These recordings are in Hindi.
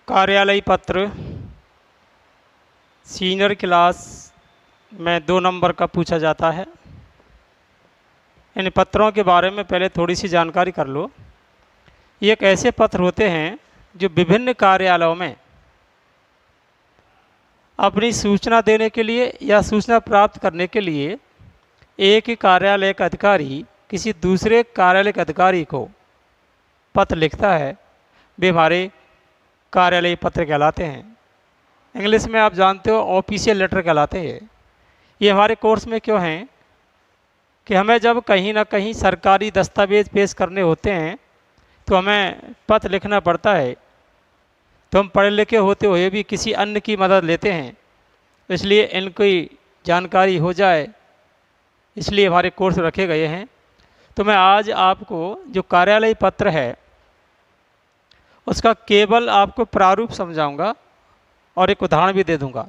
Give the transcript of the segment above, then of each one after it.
कार्यालय पत्र सीनियर क्लास में 2 नंबर का पूछा जाता है। इन पत्रों के बारे में पहले थोड़ी सी जानकारी कर लो। ये एक ऐसे पत्र होते हैं जो विभिन्न कार्यालयों में अपनी सूचना देने के लिए या सूचना प्राप्त करने के लिए एक ही कार्यालय का अधिकारी किसी दूसरे कार्यालय के अधिकारी को पत्र लिखता है, वे हमारे कार्यालय पत्र कहलाते हैं। इंग्लिश में आप जानते हो ऑफिशियल लेटर कहलाते हैं। ये हमारे कोर्स में क्यों हैं कि हमें जब कहीं ना कहीं सरकारी दस्तावेज पेश करने होते हैं तो हमें पत्र लिखना पड़ता है। तो हम पढ़े लिखे होते हुए भी किसी अन्य की मदद लेते हैं, इसलिए इनकी जानकारी हो जाए, इसलिए हमारे कोर्स रखे गए हैं। तो मैं आज आपको जो कार्यालय पत्र है उसका केवल आपको प्रारूप समझाऊंगा और एक उदाहरण भी दे दूंगा।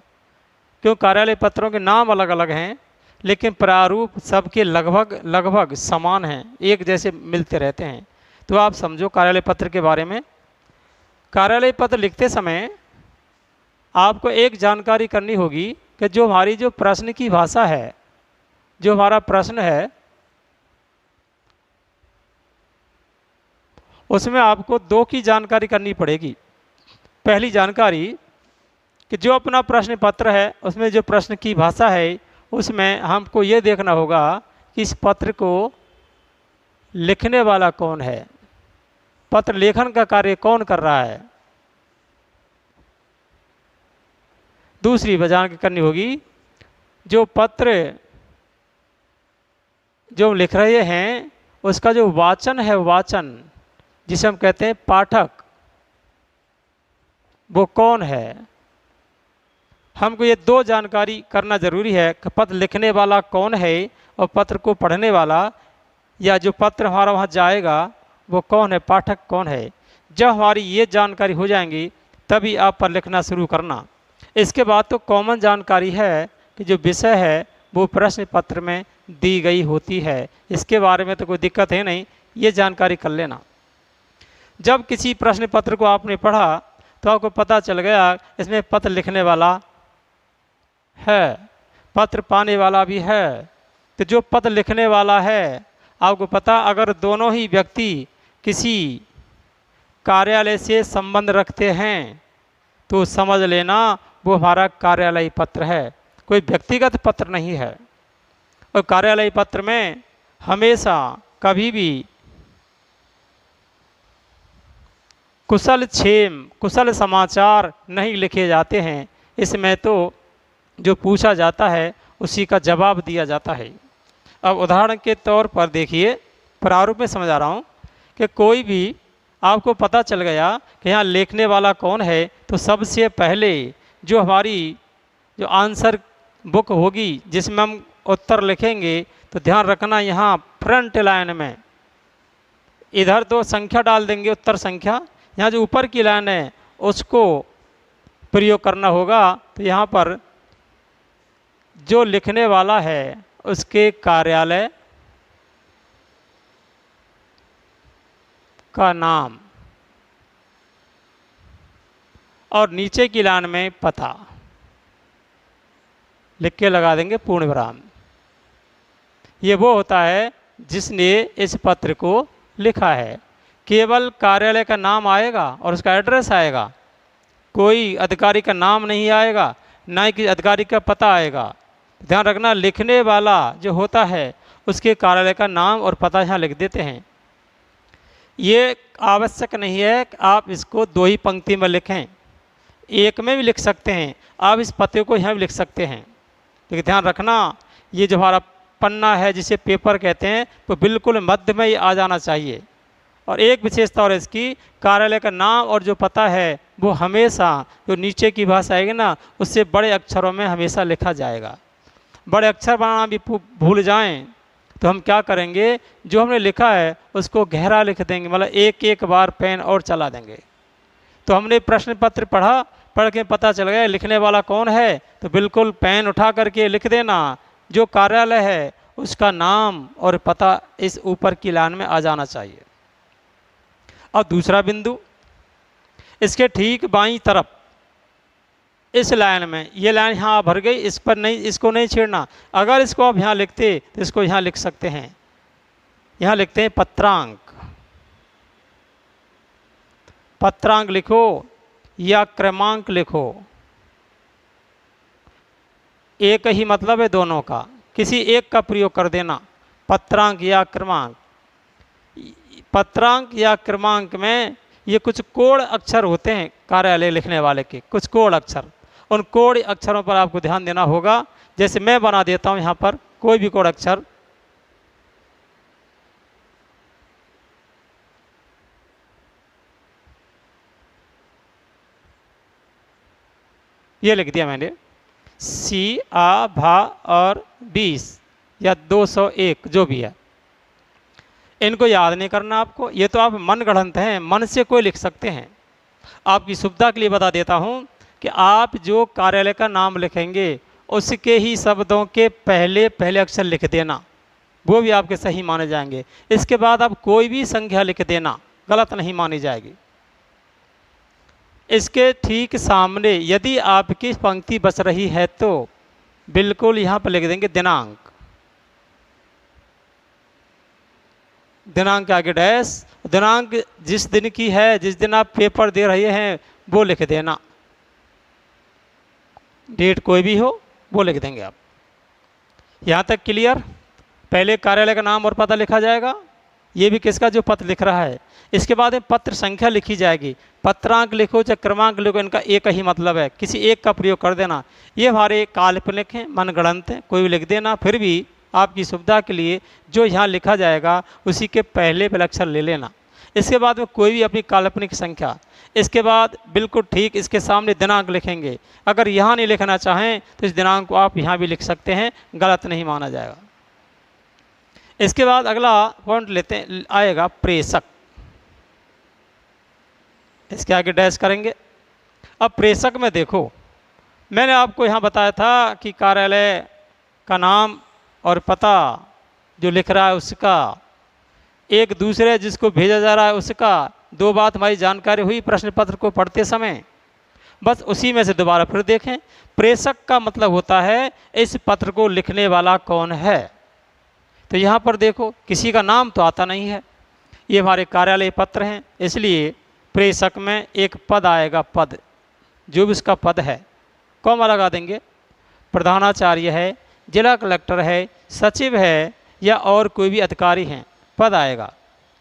क्यों कार्यालय पत्रों के नाम अलग अलग हैं लेकिन प्रारूप सबके लगभग समान हैं, एक जैसे मिलते रहते हैं। तो आप समझो कार्यालय पत्र के बारे में। कार्यालय पत्र लिखते समय आपको एक जानकारी करनी होगी कि जो हमारी जो प्रश्न की भाषा है, जो हमारा प्रश्न है, उसमें आपको 2 की जानकारी करनी पड़ेगी। पहली जानकारी कि जो अपना प्रश्न पत्र है उसमें जो प्रश्न की भाषा है उसमें हमको ये देखना होगा कि इस पत्र को लिखने वाला कौन है, पत्र लेखन का कार्य कौन कर रहा है। दूसरी जानकारी करनी होगी जो पत्र जो लिख रहे हैं उसका जो वाचन है, वाचन जिसे हम कहते हैं पाठक, वो कौन है। हमको ये 2 जानकारी करना जरूरी है कि पत्र लिखने वाला कौन है और पत्र को पढ़ने वाला या जो पत्र हमारा वहाँ जाएगा वो कौन है, पाठक कौन है। जब हमारी ये जानकारी हो जाएंगी तभी आप पर लिखना शुरू करना। इसके बाद तो कॉमन जानकारी है कि जो विषय है वो प्रश्न पत्र में दी गई होती है, इसके बारे में तो कोई दिक्कत है नहीं, ये जानकारी कर लेना। जब किसी प्रश्न पत्र को आपने पढ़ा तो आपको पता चल गया इसमें पत्र लिखने वाला है, पत्र पाने वाला भी है। तो जो पत्र लिखने वाला है आपको पता, अगर दोनों ही व्यक्ति किसी कार्यालय से संबंध रखते हैं तो समझ लेना वो हमारा कार्यालय पत्र है, कोई व्यक्तिगत पत्र नहीं है। और कार्यालय पत्र में हमेशा कभी भी कुशल क्षेम, कुशल समाचार नहीं लिखे जाते हैं। इसमें तो जो पूछा जाता है उसी का जवाब दिया जाता है। अब उदाहरण के तौर पर देखिए, प्रारूप में समझा रहा हूँ कि कोई भी आपको पता चल गया कि यहाँ लिखने वाला कौन है, तो सबसे पहले जो हमारी जो आंसर बुक होगी जिसमें हम उत्तर लिखेंगे, तो ध्यान रखना यहाँ फ्रंट लाइन में इधर तो संख्या डाल देंगे, उत्तर संख्या, यहाँ जो ऊपर की लाइन है उसको प्रयोग करना होगा। तो यहाँ पर जो लिखने वाला है उसके कार्यालय का नाम और नीचे की लाइन में पता लिख के लगा देंगे पूर्ण विराम। ये वो होता है जिसने इस पत्र को लिखा है। केवल कार्यालय का नाम आएगा और उसका एड्रेस आएगा, कोई अधिकारी का नाम नहीं आएगा, ना ही किसी अधिकारी का पता आएगा। ध्यान रखना लिखने वाला जो होता है उसके कार्यालय का नाम और पता यहाँ लिख देते हैं। ये आवश्यक नहीं है कि आप इसको 2 ही पंक्ति में लिखें, एक में भी लिख सकते हैं, आप इस पते को यहाँ भी लिख सकते हैं। लेकिन ध्यान रखना ये जो हमारा पन्ना है जिसे पेपर कहते हैं तो बिल्कुल मध्य में ही आ जाना चाहिए। और एक विशेषता और इसकी, कार्यालय का नाम और जो पता है वो हमेशा जो नीचे की भाषा आएगी ना उससे बड़े अक्षरों में हमेशा लिखा जाएगा। बड़े अक्षर बनाना भी भूल जाएं तो हम क्या करेंगे, जो हमने लिखा है उसको गहरा लिख देंगे, मतलब एक एक बार पेन और चला देंगे। तो हमने प्रश्न पत्र पढ़ के पता चल गया लिखने वाला कौन है, तो बिल्कुल पेन उठा करके लिख देना, जो कार्यालय है उसका नाम और पता इस ऊपर की लाइन में आ जाना चाहिए। और दूसरा बिंदु, इसके ठीक बाईं तरफ इस लाइन में, ये लाइन यहाँ भर गई, इस पर नहीं, इसको नहीं छेड़ना। अगर इसको आप यहाँ लिखते तो इसको यहाँ लिख सकते हैं, यहाँ लिखते हैं पत्रांक। पत्रांक लिखो या क्रमांक लिखो, एक ही मतलब है दोनों का, किसी एक का प्रयोग कर देना, पत्रांक या क्रमांक। पत्रांक या क्रमांक में ये कुछ कोड अक्षर होते हैं कार्यालय लिखने वाले के, कुछ कोड अक्षर। उन कोड अक्षरों पर आपको ध्यान देना होगा। जैसे मैं बना देता हूं यहाँ पर कोई भी कोड अक्षर, ये लिख दिया मैंने, सी आ भा और 20 या 201 जो भी है। इनको याद नहीं करना आपको, ये तो आप मन गढ़ंत हैं, मन से कोई लिख सकते हैं। आपकी सुविधा के लिए बता देता हूं कि आप जो कार्यालय का नाम लिखेंगे उसके ही शब्दों के पहले पहले अक्षर लिख देना, वो भी आपके सही माने जाएंगे। इसके बाद आप कोई भी संख्या लिख देना, गलत नहीं मानी जाएगी। इसके ठीक सामने यदि आपकी पंक्ति बच रही है तो बिल्कुल यहाँ पर लिख देंगे दिनांक, दिनांक के आगे डैश, दिनांक जिस दिन की है, जिस दिन आप पेपर दे रहे हैं वो लिख देना, डेट कोई भी हो वो लिख देंगे आप। यहाँ तक क्लियर? पहले कार्यालय का नाम और पता लिखा जाएगा, ये भी किसका, जो पत्र लिख रहा है। इसके बाद में पत्र संख्या लिखी जाएगी, पत्रांक लिखो चाहे क्रमांक लिखो, इनका एक ही मतलब है, किसी एक का प्रयोग कर देना। ये हमारे काल्पनिक हैं, मनगढ़ंत हैं, कोई भी लिख देना। फिर भी आपकी सुविधा के लिए जो यहाँ लिखा जाएगा उसी के पहले पहले अक्षर ले लेना। इसके बाद में कोई भी अपनी काल्पनिक संख्या, इसके बाद बिल्कुल ठीक इसके सामने दिनांक लिखेंगे। अगर यहाँ नहीं लिखना चाहें तो इस दिनांक को आप यहाँ भी लिख सकते हैं, गलत नहीं माना जाएगा। इसके बाद अगला पॉइंट लेते हैं, आएगा प्रेषक। इसके आगे डैश करेंगे। अब प्रेषक में देखो, मैंने आपको यहाँ बताया था कि कार्यालय का नाम और पता जो लिख रहा है उसका, एक दूसरे जिसको भेजा जा रहा है उसका, दो बात हमारी जानकारी हुई प्रश्न पत्र को पढ़ते समय। बस उसी में से दोबारा फिर देखें, प्रेषक का मतलब होता है इस पत्र को लिखने वाला कौन है। तो यहाँ पर देखो किसी का नाम तो आता नहीं है, ये हमारे कार्यालय पत्र हैं, इसलिए प्रेषक में एक पद आएगा, पद जो भी उसका पद है, कॉमा लगा देंगे। प्रधानाचार्य है, जिला कलेक्टर है, सचिव है या और कोई भी अधिकारी हैं, पद आएगा,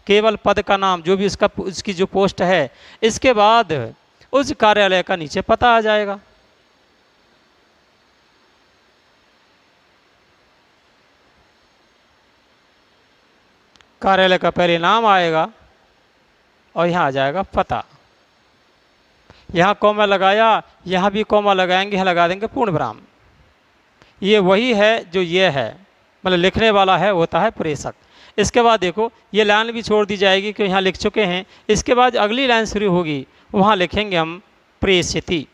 केवल पद का नाम जो भी उसकी जो पोस्ट है। इसके बाद उस कार्यालय का नीचे पता आ जाएगा। कार्यालय का पहले नाम आएगा और यहाँ आ जाएगा पता। यहाँ कॉमा लगाया, यहाँ भी कॉमा लगाएंगे, यहाँ लगा देंगे पूर्ण विराम। ये वही है जो ये है, मतलब लिखने वाला है होता है प्रेषक। इसके बाद देखो ये लाइन भी छोड़ दी जाएगी कि यहाँ लिख चुके हैं। इसके बाद अगली लाइन शुरू होगी, वहाँ लिखेंगे हम प्रेषिति।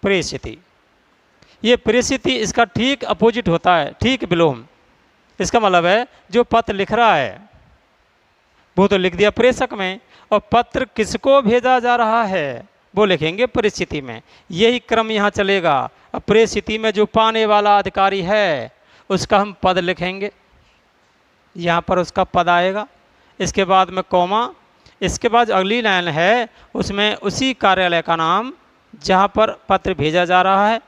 प्रेषिति, ये प्रेषिति इसका ठीक अपोजिट होता है, ठीक विलोम। इसका मतलब है जो पत्र लिख रहा है वो तो लिख दिया प्रेषक में, और पत्र किसको भेजा जा रहा है वो लिखेंगे प्रेषिति में। यही क्रम यहाँ चलेगा। अब प्रेषिति में जो पाने वाला अधिकारी है उसका हम पद लिखेंगे, यहाँ पर उसका पद आएगा। इसके बाद में कॉमा, इसके बाद अगली लाइन है उसमें उसी कार्यालय का नाम जहाँ पर पत्र भेजा जा रहा है,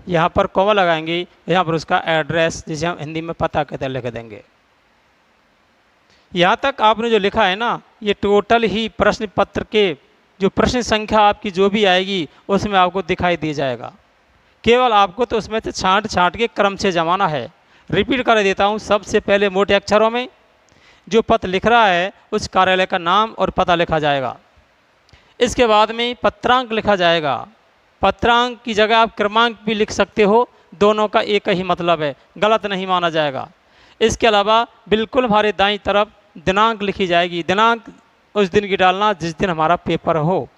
यहाँ पर कॉमा लगाएंगे, यहाँ पर उसका एड्रेस जिसे हम हिंदी में पता कहते लिख देंगे। यहाँ तक आपने जो लिखा है ना, ये टोटल ही प्रश्न पत्र के जो प्रश्न संख्या आपकी जो भी आएगी उसमें आपको दिखाई दी जाएगा। केवल आपको तो उसमें से छांट छांट के क्रम से जमाना है। रिपीट कर देता हूँ, सबसे पहले मोटे अक्षरों में जो पत्र लिख रहा है उस कार्यालय का नाम और पता लिखा जाएगा। इसके बाद में पत्रांक लिखा जाएगा। पत्रांक की जगह आप क्रमांक भी लिख सकते हो, दोनों का एक ही मतलब है, गलत नहीं माना जाएगा। इसके अलावा बिल्कुल हमारे दाईं तरफ दिनांक लिखी जाएगी, दिनांक उस दिन की डालना जिस दिन हमारा पेपर हो।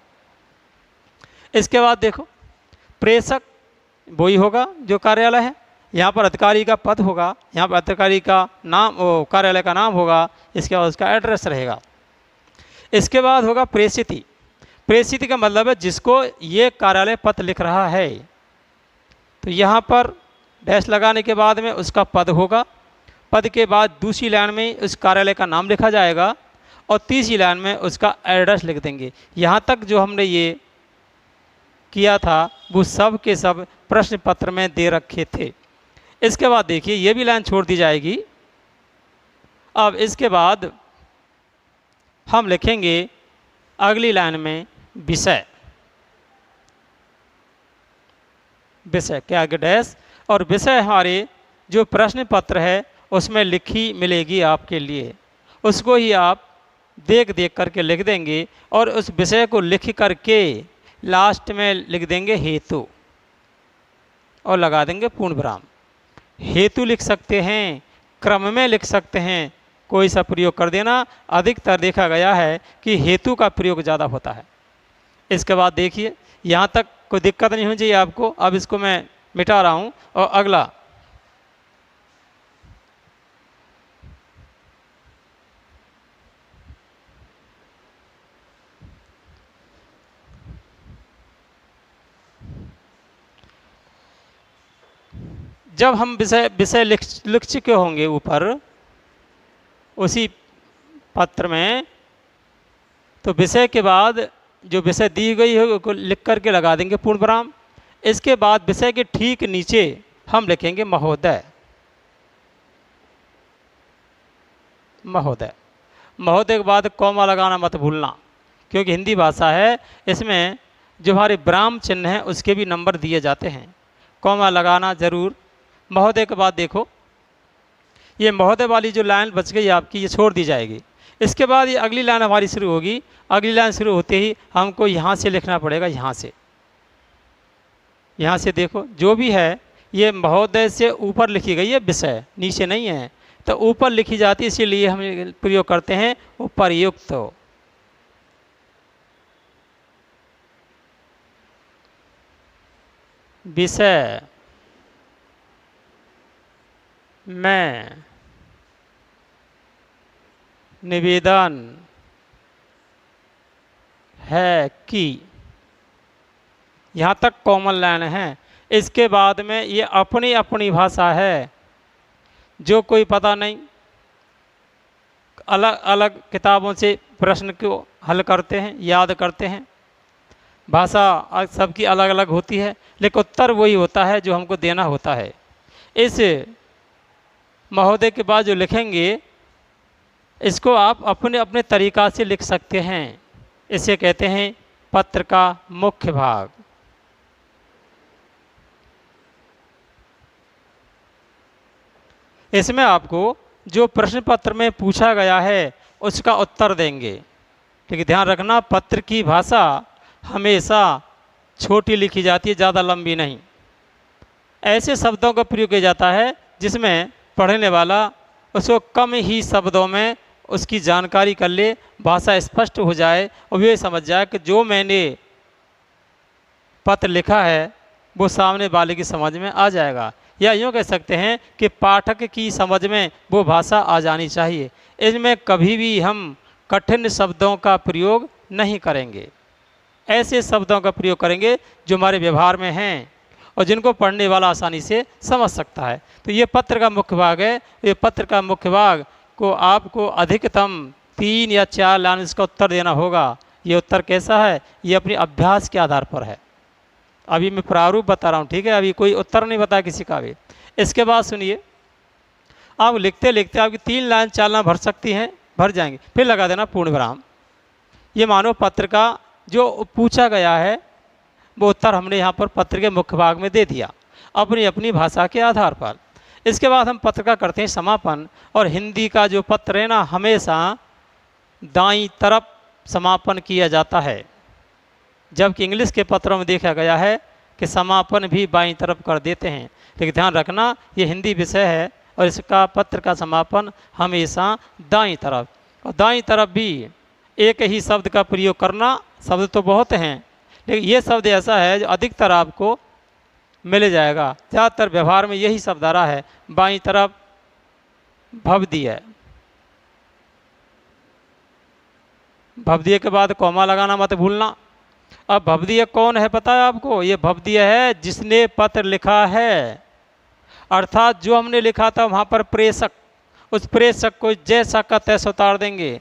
इसके बाद देखो प्रेषक वही होगा जो कार्यालय है, यहाँ पर अधिकारी का पद होगा, यहाँ पर अधिकारी का नाम, कार्यालय का नाम होगा, इसके बाद उसका एड्रेस रहेगा। इसके बाद होगा प्रेषिति। प्रेषिति का मतलब है जिसको ये कार्यालय पत्र लिख रहा है, तो यहाँ पर डैश लगाने के बाद में उसका पद होगा। पद के बाद दूसरी लाइन में उस कार्यालय का नाम लिखा जाएगा और तीसरी लाइन में उसका एड्रेस लिख देंगे। यहाँ तक जो हमने ये किया था वो सब के सब प्रश्न पत्र में दे रखे थे। इसके बाद देखिए ये भी लाइन छोड़ दी जाएगी। अब इसके बाद हम लिखेंगे अगली लाइन में विषय। विषय के आगे डैश, और विषय हमारे जो प्रश्न पत्र है उसमें लिखी मिलेगी आपके लिए, उसको ही आप देख देख करके लिख देंगे और उस विषय को लिख करके लास्ट में लिख देंगे हेतु और लगा देंगे पूर्ण विराम। हेतु लिख सकते हैं, क्रम में लिख सकते हैं, कोई सा प्रयोग कर देना। अधिकतर देखा गया है कि हेतु का प्रयोग ज़्यादा होता है। इसके बाद देखिए यहाँ तक कोई दिक्कत नहीं होनी चाहिए आपको। अब इसको मैं मिटा रहा हूँ और अगला जब हम विषय लिख चुके होंगे ऊपर उसी पत्र में, तो विषय के बाद जो विषय दी गई है उसको लिख करके लगा देंगे पूर्ण विराम। इसके बाद विषय के ठीक नीचे हम लिखेंगे महोदय। महोदय, महोदय के बाद कॉमा लगाना मत भूलना, क्योंकि हिंदी भाषा है, इसमें जो हमारे विराम चिन्ह हैं उसके भी नंबर दिए जाते हैं। कॉमा लगाना ज़रूर। महोदय के बाद देखो ये महोदय वाली जो लाइन बच गई आपकी, ये छोड़ दी जाएगी। इसके बाद ये अगली लाइन हमारी शुरू होगी। अगली लाइन शुरू होते ही हमको यहाँ से लिखना पड़ेगा, यहाँ से देखो जो भी है ये महोदय से ऊपर लिखी गई है, विषय नीचे नहीं है, तो ऊपर लिखी जाती है, इसीलिए हम प्रयोग करते हैं उपर्युक्त। विषय में निवेदन है कि, यहाँ तक कॉमन लाइन है। इसके बाद में ये अपनी अपनी भाषा है, जो कोई पता नहीं, अलग अलग किताबों से प्रश्न को हल करते हैं, याद करते हैं। भाषा सबकी अलग अलग होती है, लेकिन उत्तर वही होता है जो हमको देना होता है। इस महोदय के बाद जो लिखेंगे इसको आप अपने अपने तरीक़ा से लिख सकते हैं। इसे कहते हैं पत्र का मुख्य भाग। इसमें आपको जो प्रश्न पत्र में पूछा गया है उसका उत्तर देंगे। ठीक है, ध्यान रखना पत्र की भाषा हमेशा छोटी लिखी जाती है, ज़्यादा लंबी नहीं। ऐसे शब्दों का प्रयोग किया जाता है जिसमें पढ़ने वाला उसको कम ही शब्दों में उसकी जानकारी कर ले, भाषा स्पष्ट हो जाए और ये समझ जाए कि जो मैंने पत्र लिखा है वो सामने वाले की समझ में आ जाएगा। या यूँ कह सकते हैं कि पाठक की समझ में वो भाषा आ जानी चाहिए। इसमें कभी भी हम कठिन शब्दों का प्रयोग नहीं करेंगे, ऐसे शब्दों का प्रयोग करेंगे जो हमारे व्यवहार में हैं और जिनको पढ़ने वाला आसानी से समझ सकता है। तो ये पत्र का मुख्य भाग है। ये पत्र का मुख्य भाग को आपको अधिकतम 3 या 4 लाइन इसका उत्तर देना होगा। ये उत्तर कैसा है, ये अपने अभ्यास के आधार पर है। अभी मैं प्रारूप बता रहा हूँ, ठीक है, अभी कोई उत्तर नहीं बताया किसी का भी। इसके बाद सुनिए, आप लिखते लिखते आपकी 3 लाइन 4 लाइन भर सकती हैं, भर जाएंगे, फिर लगा देना पूर्ण विराम। ये मानो पत्र का जो पूछा गया है वो उत्तर हमने यहाँ पर पत्र के मुख्य भाग में दे दिया अपनी अपनी भाषा के आधार पर। इसके बाद हम पत्र का करते हैं समापन। और हिंदी का जो पत्र है ना, हमेशा दाईं तरफ समापन किया जाता है, जबकि इंग्लिश के पत्रों में देखा गया है कि समापन भी बाईं तरफ कर देते हैं। लेकिन ध्यान रखना ये हिंदी विषय है और इसका पत्र का समापन हमेशा दाईं तरफ। और दाईं तरफ भी एक ही शब्द का प्रयोग करना, शब्द तो बहुत हैं लेकिन ये शब्द ऐसा है जो अधिकतर आपको मिल जाएगा। ज़्यादातर व्यवहार में यही शब्द आ रहा है। बाईं तरफ भवदीय, भवदीय के बाद कॉमा लगाना मत भूलना। अब भवदीय कौन है पता है आपको? ये भवदीय है जिसने पत्र लिखा है, अर्थात जो हमने लिखा था वहाँ पर प्रेषक, उस प्रेषक को जैसा का तैसा उतार देंगे।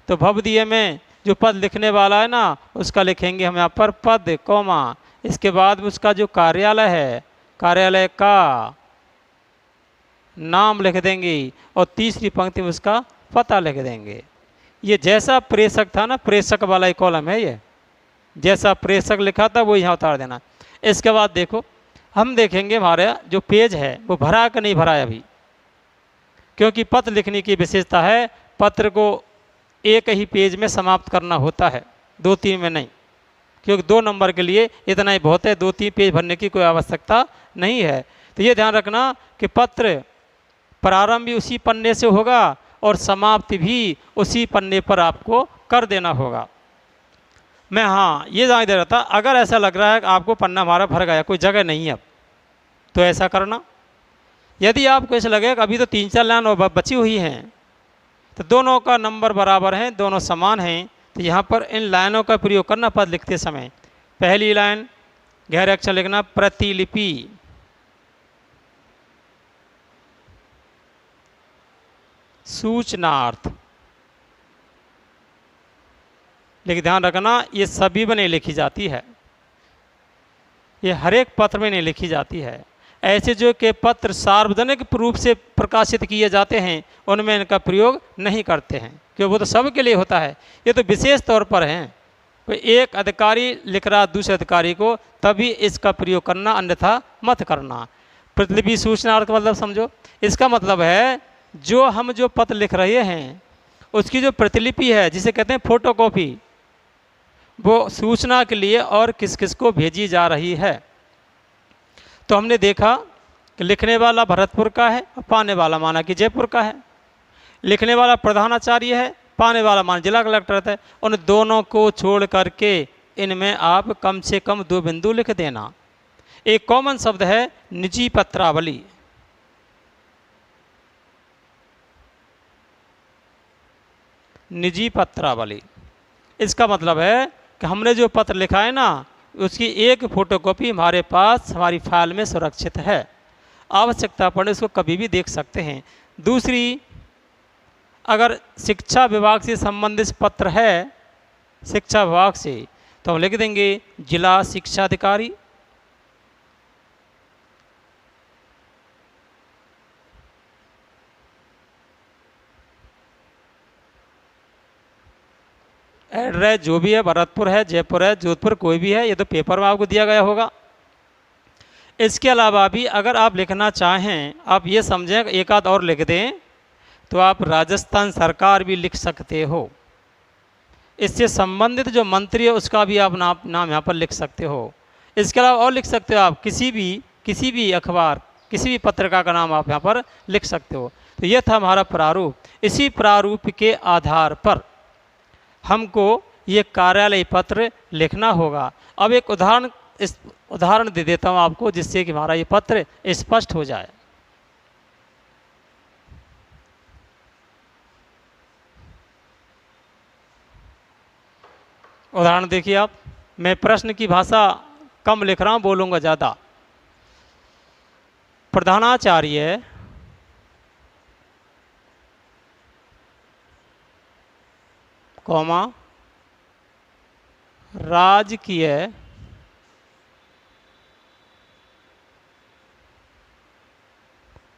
तो भवदीय में जो पद लिखने वाला है ना, उसका लिखेंगे हम यहाँ पर पद कॉमा, इसके बाद उसका जो कार्यालय है, कार्यालय का नाम लिख देंगे और तीसरी पंक्ति में उसका पता लिख देंगे। ये जैसा प्रेषक था ना, प्रेषक वाला ही कॉलम है ये, जैसा प्रेषक लिखा था वो यहाँ उतार देना। इसके बाद देखो, हम देखेंगे हमारा जो पेज है वो भरा कि नहीं भरा है अभी, क्योंकि पत्र लिखने की विशेषता है पत्र को एक ही पेज में समाप्त करना होता है, 2-3 में नहीं, क्योंकि 2 नंबर के लिए इतना ही बहुत है, 2-3 पेज भरने की कोई आवश्यकता नहीं है। तो ये ध्यान रखना कि पत्र प्रारंभ भी उसी पन्ने से होगा और समाप्ति भी उसी पन्ने पर आपको कर देना होगा। मैं हाँ ये जान दे रहा था, अगर ऐसा लग रहा है कि आपको पन्ना हमारा भर गया, कोई जगह नहीं है अब, तो ऐसा करना। यदि आपको ऐसा लगे कि अभी तो 3-4 लाइन और बची हुई हैं, तो दोनों का नंबर बराबर है, दोनों समान हैं, तो यहाँ पर इन लाइनों का प्रयोग करना पद लिखते समय। पहली लाइन गहरे अक्षर लिखना प्रतिलिपि, सूचनार्थ। लेकिन ध्यान रखना ये सभी में नहीं लिखी जाती है, ये हर एक पत्र में नहीं लिखी जाती है। ऐसे जो कि पत्र सार्वजनिक रूप से प्रकाशित किए जाते हैं उनमें इनका प्रयोग नहीं करते हैं, क्योंकि वो तो सबके लिए होता है। ये तो विशेष तौर पर हैं, कोई एक अधिकारी लिख रहा दूसरे अधिकारी को, तभी इसका प्रयोग करना, अन्यथा मत करना। प्रतिलिपि सूचनार्थ का मतलब समझो, इसका मतलब है जो पत्र लिख रहे हैं उसकी जो प्रतिलिपि है, जिसे कहते हैं फोटोकॉपी, वो सूचना के लिए और किस किस को भेजी जा रही है। तो हमने देखा कि लिखने वाला भरतपुर का है और पाने वाला माना कि जयपुर का है। लिखने वाला प्रधानाचार्य है, पाने वाला मान जिला कलेक्टर है। उन दोनों को छोड़ करके इनमें आप कम से कम 2 बिंदु लिख देना। एक कॉमन शब्द है निजी पत्रावली, निजी पत्रावली। इसका मतलब है कि हमने जो पत्र लिखा है ना, उसकी एक फ़ोटोकॉपी हमारे पास हमारी फाइल में सुरक्षित है, आवश्यकता पड़े उसको कभी भी देख सकते हैं। दूसरी, अगर शिक्षा विभाग से संबंधित पत्र है, शिक्षा विभाग से, तो हम लिख देंगे जिला शिक्षा अधिकारी। एड्रेस जो भी है, भरतपुर है, जयपुर है, जोधपुर, कोई भी है, ये तो पेपर में आपको दिया गया होगा। इसके अलावा भी अगर आप लिखना चाहें, आप ये समझें एक आध और लिख दें, तो आप राजस्थान सरकार भी लिख सकते हो। इससे संबंधित जो मंत्री है उसका भी आप नाम यहाँ पर लिख सकते हो। इसके अलावा और लिख सकते हो आप किसी भी अखबार, किसी भी पत्रिका का नाम आप यहाँ पर लिख सकते हो। तो ये था हमारा प्रारूप। इसी प्रारूप के आधार पर हमको ये कार्यालय पत्र लिखना होगा। अब एक उदाहरण दे देता हूँ आपको, जिससे कि हमारा ये पत्र स्पष्ट हो जाए। उदाहरण देखिए आप, मैं प्रश्न की भाषा कम लिख रहा हूँ, बोलूँगा ज़्यादा। प्रधानाचार्य कौमा राजकीय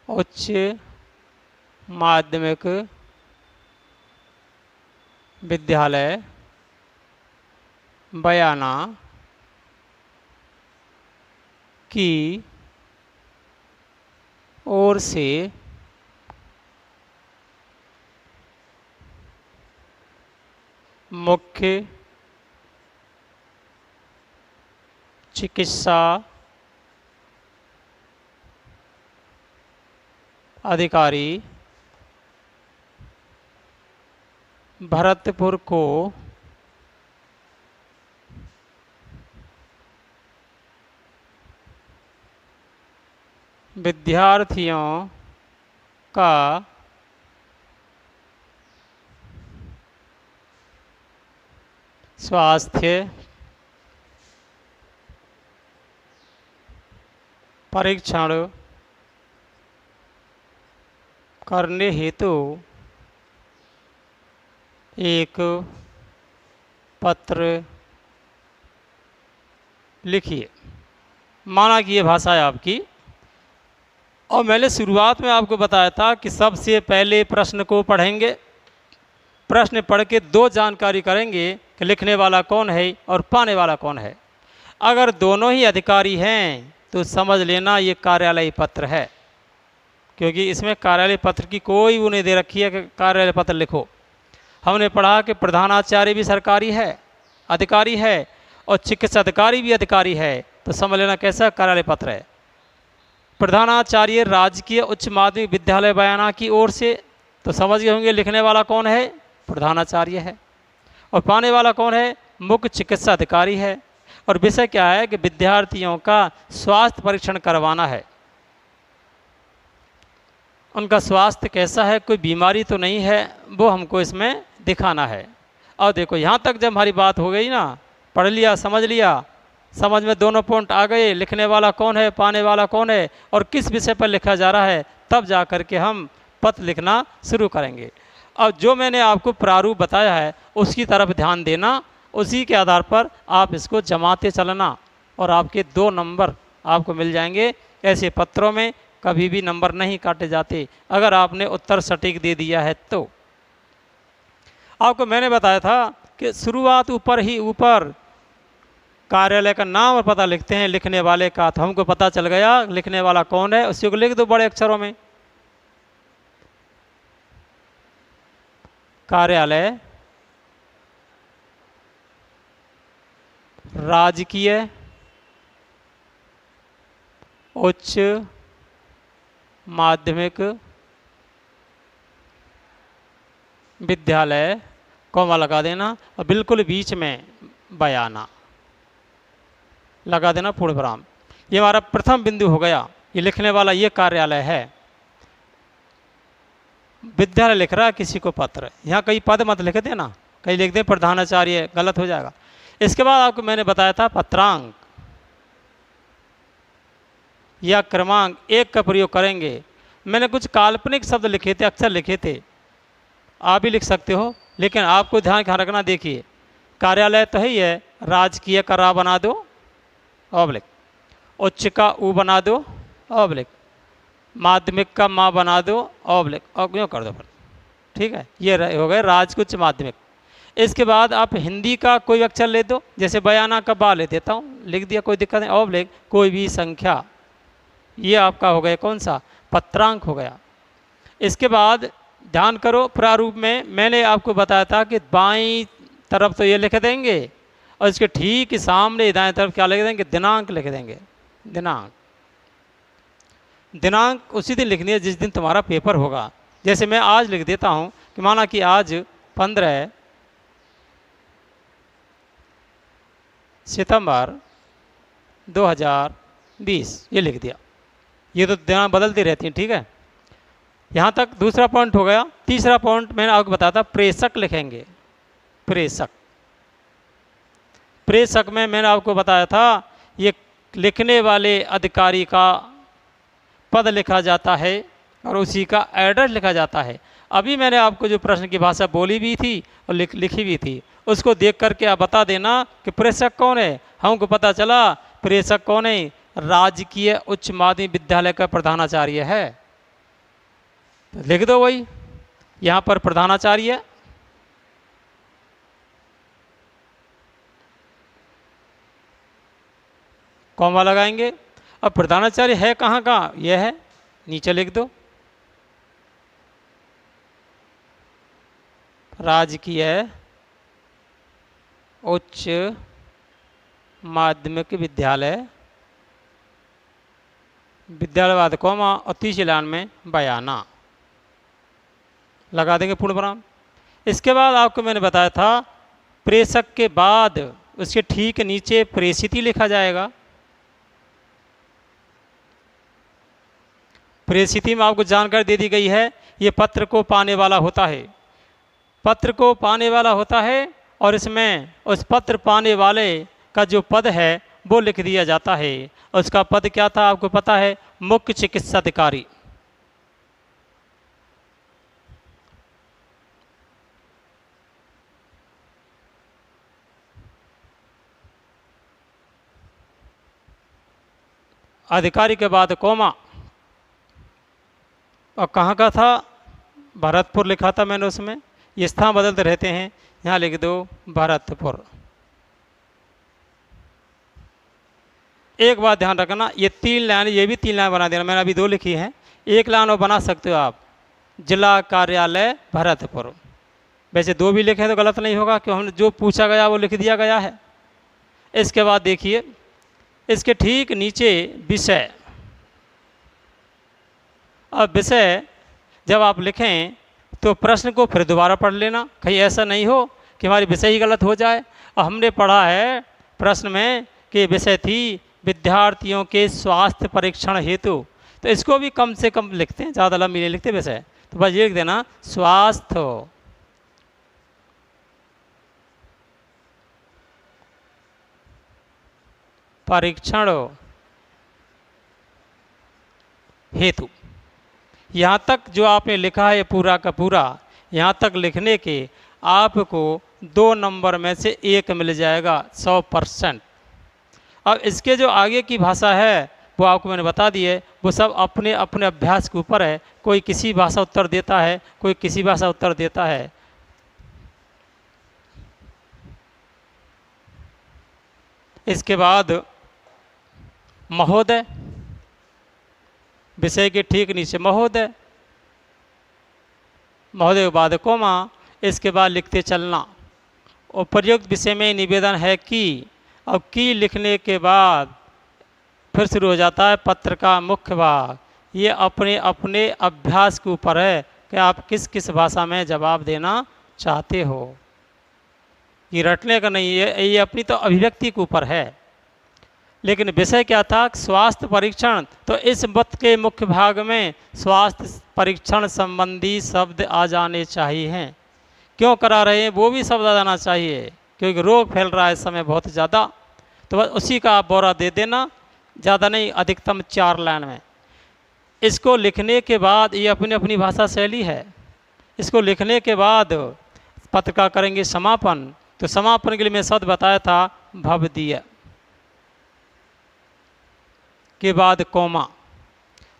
उच्च माध्यमिक विद्यालय बयाना की ओर से मुख्य चिकित्सा अधिकारी भरतपुर को विद्यार्थियों का स्वास्थ्य परीक्षण करने हेतु एक पत्र लिखिए। माना कि ये भाषा है आपकी, और मैंने शुरुआत में आपको बताया था कि सबसे पहले प्रश्न को पढ़ेंगे, प्रश्न पढ़ के दो जानकारी करेंगे कि लिखने वाला कौन है और पाने वाला कौन है। अगर दोनों ही अधिकारी हैं तो समझ लेना ये कार्यालय पत्र है, क्योंकि इसमें कार्यालय पत्र की कोई वो नहीं दे रखी है कि कार्यालय पत्र लिखो। हमने पढ़ा कि प्रधानाचार्य भी सरकारी है, अधिकारी है, और चिकित्सा अधिकारी भी अधिकारी है, तो समझ लेना कैसा कार्यालय पत्र है। प्रधानाचार्य राजकीय उच्च माध्यमिक विद्यालय बयाना की ओर से, तो समझ गए होंगे लिखने वाला कौन है, प्रधानाचार्य है, और पाने वाला कौन है, मुख्य चिकित्सा अधिकारी है। और विषय क्या है कि विद्यार्थियों का स्वास्थ्य परीक्षण करवाना है, उनका स्वास्थ्य कैसा है, कोई बीमारी तो नहीं है, वो हमको इसमें दिखाना है। और देखो यहाँ तक जब हमारी बात हो गई ना, पढ़ लिया, समझ में दोनों पॉइंट आ गए, लिखने वाला कौन है, पाने वाला कौन है, और किस विषय पर लिखा जा रहा है, तब जा कर के हम पत्र लिखना शुरू करेंगे। अब जो मैंने आपको प्रारूप बताया है उसकी तरफ ध्यान देना, उसी के आधार पर आप इसको जमाते चलना, और आपके 2 नंबर आपको मिल जाएंगे। ऐसे पत्रों में कभी भी नंबर नहीं काटे जाते अगर आपने उत्तर सटीक दे दिया है तो। आपको मैंने बताया था कि शुरुआत ऊपर ही ऊपर कार्यालय का नाम और पता लिखते हैं, लिखने वाले का, तो हमको पता चल गया लिखने वाला कौन है, उसी को लिख दो बड़े अक्षरों में। कार्यालय राजकीय उच्च माध्यमिक विद्यालय, कॉमा लगा देना, और बिल्कुल बीच में बयाना लगा देना, पूर्ण विराम। ये हमारा प्रथम बिंदु हो गया, ये लिखने वाला ये कार्यालय है। विद्यालय लिख रहा है किसी को पत्र, यहाँ कई पद मत लिख देना, कहीं लिख दे प्रधानाचार्य, गलत हो जाएगा। इसके बाद आपको मैंने बताया था पत्रांक या क्रमांक 1 का प्रयोग करेंगे। मैंने कुछ काल्पनिक शब्द लिखे थे, अक्षर लिखे थे, आप भी लिख सकते हो, लेकिन आपको ध्यान रखना। देखिए कार्यालय तो ही है, राजकीय का रा बना दो ऑब्लिक, उच्च का ऊ बना दो ऑब्लिक, माध्यमिक का माँ बना दो ऑब्लिक, और क्यों कर दो फिर, ठीक है। ये हो गए राजकुच माध्यमिक। इसके बाद आप हिंदी का कोई अक्षर ले दो, जैसे बयाना का बा ले देता हूँ, लिख दिया, कोई दिक्कत नहीं, ऑब्लिक कोई भी संख्या, ये आपका हो गया कौन सा, पत्रांक हो गया। इसके बाद ध्यान करो, प्रारूप में मैंने आपको बताया था कि बाईं तरफ तो ये लिख देंगे, और इसके ठीक सामने दाएं तरफ क्या लिख देंगे, दिनांक लिख देंगे। दिनांक उसी दिन लिखनी है जिस दिन तुम्हारा पेपर होगा। जैसे मैं आज लिख देता हूँ कि माना कि आज 15 सितंबर 2020, ये लिख दिया। ये तो दिनांक बदलती रहती हैं, ठीक है। यहाँ तक दूसरा पॉइंट हो गया। तीसरा पॉइंट मैंने आपको बताया था, प्रेषक लिखेंगे। प्रेषक में मैंने आपको बताया था ये लिखने वाले अधिकारी का पद लिखा जाता है और उसी का एड्रेस लिखा जाता है। अभी मैंने आपको जो प्रश्न की भाषा बोली भी थी और लिखी भी थी, उसको देख करके आप बता देना कि प्रेषक कौन है। हमको पता चला प्रेषक कौन है, राजकीय उच्च माध्यमिक विद्यालय का प्रधानाचार्य है, तो लिख दो वही यहाँ पर प्रधानाचार्य। कॉमा लगाएंगे। अब प्रधानाचार्य है कहाँ का, यह है, नीचे लिख दो राजकीय उच्च माध्यमिक विद्यालय, विद्यालयवाद कॉमा, और तीसरी लाइन में बयाना लगा देंगे, पूर्ण विराम। इसके बाद आपको मैंने बताया था प्रेषक के बाद उसके ठीक नीचे प्रेषित ही लिखा जाएगा। परिस्थिति में आपको जानकारी दे दी गई है, ये पत्र को पाने वाला होता है, पत्र को पाने वाला होता है, और इसमें उस पत्र पाने वाले का जो पद है वो लिख दिया जाता है। उसका पद क्या था आपको पता है? मुख्य चिकित्सा अधिकारी। अधिकारी के बाद कोमा, और कहाँ का था? भरतपुर लिखा था मैंने उसमें, ये स्थान बदलते रहते हैं, यहाँ लिख दो भरतपुर। एक बात ध्यान रखना, ये 3 लाइन, ये भी 3 लाइन बना देना, मैंने अभी 2 लिखी हैं, 1 लाइन और बना सकते हो आप, जिला कार्यालय भरतपुर। वैसे 2 भी लिखे तो गलत नहीं होगा, क्यों हमने जो पूछा गया वो लिख दिया गया है। इसके बाद देखिए, इसके ठीक नीचे विषय। अब विषय जब आप लिखें तो प्रश्न को फिर दोबारा पढ़ लेना, कहीं ऐसा नहीं हो कि हमारी विषय ही गलत हो जाए। और हमने पढ़ा है प्रश्न में कि विषय थी विद्यार्थियों के स्वास्थ्य परीक्षण हेतु, तो इसको भी कम से कम लिखते हैं, ज़्यादा लंबी नहीं लिखते विषय, तो बस ये लिख देना स्वास्थ्य परीक्षण हेतु। यहाँ तक जो आपने लिखा है पूरा का पूरा, यहाँ तक लिखने के आपको 2 नंबर में से 1 मिल जाएगा 100%। अब इसके जो आगे की भाषा है वो आपको मैंने बता दी है, वो सब अपने अपने अभ्यास के ऊपर है, कोई किसी भाषा उत्तर देता है, कोई किसी भाषा उत्तर देता है। इसके बाद महोदय, विषय के ठीक नीचे महोदय, महोदय के बाद कोमा, इसके बाद लिखते चलना। उपर्युक्त विषय में निवेदन है कि, अब की लिखने के बाद फिर शुरू हो जाता है पत्र का मुख्य भाग। ये अपने अपने अभ्यास के ऊपर है कि आप किस किस भाषा में जवाब देना चाहते हो, ये रटने का नहीं है, ये अपनी तो अभिव्यक्ति के ऊपर है। लेकिन विषय क्या था? स्वास्थ्य परीक्षण, तो इस मत के मुख्य भाग में स्वास्थ्य परीक्षण संबंधी शब्द आ जाने चाहिए। क्यों करा रहे हैं वो भी शब्द आ जाना चाहिए, क्योंकि रोग फैल रहा है इस समय बहुत ज़्यादा, तो बस उसी का आप ब्यौरा दे देना, ज़्यादा नहीं, अधिकतम 4 लाइन में। इसको लिखने के बाद, ये अपनी अपनी भाषा शैली है, इसको लिखने के बाद पत्र का करेंगे समापन। तो समापन के लिए मैं शब्द बताया था भवदीय, के बाद कोमा।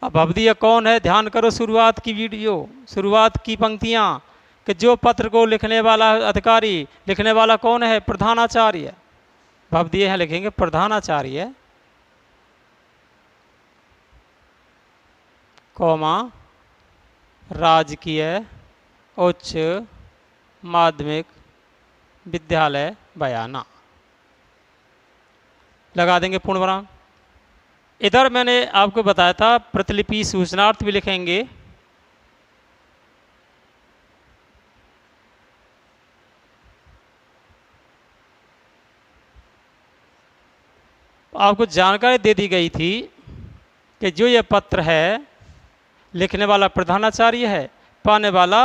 अब भवदीय कौन है? ध्यान करो शुरुआत की वीडियो, शुरुआत की पंक्तियाँ, कि जो पत्र को लिखने वाला अधिकारी, लिखने वाला कौन है? प्रधानाचार्य। भवदीय है लिखेंगे प्रधानाचार्य, कोमा राजकीय उच्च माध्यमिक विद्यालय बयाना, लगा देंगे पूर्ण विराम। इधर मैंने आपको बताया था प्रतिलिपि सूचनार्थ भी लिखेंगे, आपको जानकारी दे दी गई थी कि जो ये पत्र है लिखने वाला प्रधानाचार्य है, पाने वाला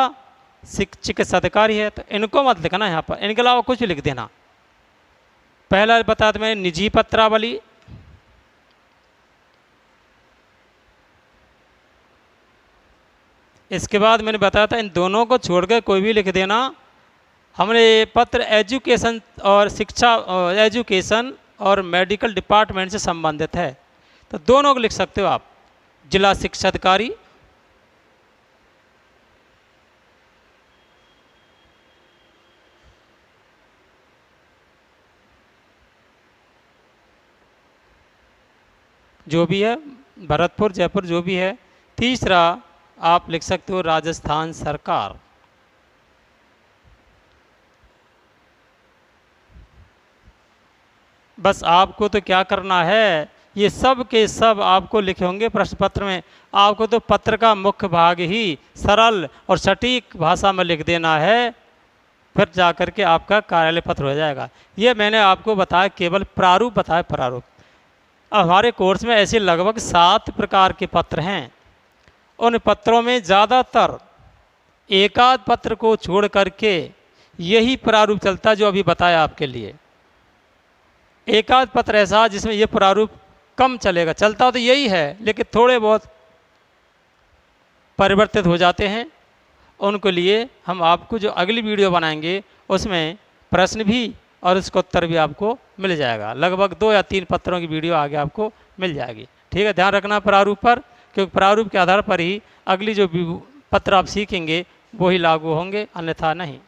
चिकित्सा अधिकारी है, तो इनको मत लिखना यहाँ पर, इनके अलावा कुछ भी लिख देना। पहला बताया था मैंने निजी पत्रावली, इसके बाद मैंने बताया था इन दोनों को छोड़कर कोई भी लिख देना। हमने ये पत्र एजुकेशन और शिक्षा, एजुकेशन और मेडिकल डिपार्टमेंट से संबंधित है, तो दोनों को लिख सकते हो आप। जिला शिक्षा अधिकारी, जो भी है, भरतपुर जयपुर जो भी है। तीसरा आप लिख सकते हो राजस्थान सरकार। बस आपको तो क्या करना है, ये सब के सब आपको लिखे होंगे प्रश्न पत्र में, आपको तो पत्र का मुख्य भाग ही सरल और सटीक भाषा में लिख देना है, फिर जाकर के आपका कार्यालय पत्र हो जाएगा। ये मैंने आपको बताया, केवल प्रारूप बताया, प्रारूप। अब हमारे कोर्स में ऐसे लगभग 7 प्रकार के पत्र हैं, उन पत्रों में ज़्यादातर एकाध पत्र को छोड़ करके यही प्रारूप चलता जो अभी बताया आपके लिए। एकाध पत्र ऐसा जिसमें ये प्रारूप कम चलेगा, चलता तो यही है लेकिन थोड़े बहुत परिवर्तित हो जाते हैं। उनके लिए हम आपको जो अगली वीडियो बनाएंगे उसमें प्रश्न भी और उसका उत्तर भी आपको मिल जाएगा। लगभग 2 या 3 पत्रों की वीडियो आगे आपको मिल जाएगी। ठीक है, ध्यान रखना प्रारूप पर, क्योंकि प्रारूप के आधार पर ही अगली जो पत्र आप सीखेंगे वही लागू होंगे, अन्यथा नहीं।